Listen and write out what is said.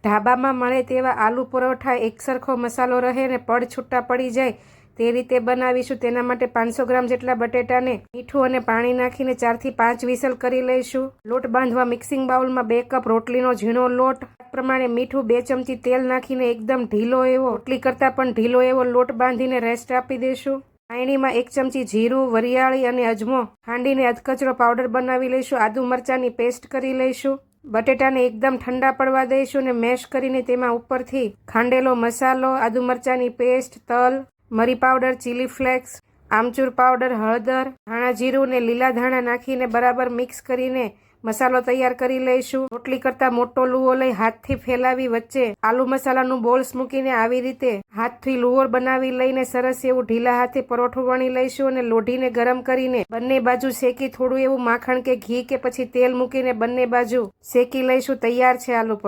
ઢાબામાં મળે તેવા આલુ પરોઠા એકસરખો મસાલો રહે ને પડ છૂટા પડી જાય તે રીતે બનાવીશું। તેના માટે 500 ગ્રામ જેટલા બટેટાને મીઠું અને પાણી નાખીને 4 થી 5 વિસલ કરી લઈશું। લોટ બાંધવા મિક્સિંગ બાઉલમાં 2 કપ રોટલીનો ઝીણો લોટ, પ્રમાણે મીઠું, 2 ચમચી તેલ નાખીને એકદમ ઢીલો એવો, રોટલી કરતાં પણ ઢીલો એવો લોટ બાંધીને રેસ્ટ આપી દઈશું। પાણીમાં 1 ચમચી જીરું, વરિયાળી અને અજમો ખાંડીને અધકચરો પાવડર બનાવી લઈશું। આદુ મરચાંની પેસ્ટ કરી લઈશું। બટેટાને એકદમ ઠંડા પડવા દઈશું અને મેશ કરીને તેમાં ઉપરથી ખાંડેલો મસાલો, આદુ મરચાંની પેસ્ટ, તલ, મરી પાવડર, ચીલી ફ્લેક્સ, આમચૂર પાવડર, હળદર, ધાણા જીરું ને લીલા ધાણા નાખીને બરાબર મિક્સ કરીને મસાલો તૈયાર કરી લઈશું। રોટલી કરતાં મોટો લુવો લઈ હાથથી ફેલાવી વચ્ચે આલુ મસાલાનું બોલ્સ મૂકીને આવી રીતે હાથથી લુવો બનાવી લઈને સરસ એવું ઢીલા હાથે પરોઠું વણી લઈશું અને લોઢીને ગરમ કરીને બંને બાજુ શેકી થોડું એવું માખણ કે ઘી કે પછી તેલ મૂકીને બંને બાજુ શેકી લઈશું। તૈયાર છે આલુ પરોઠું।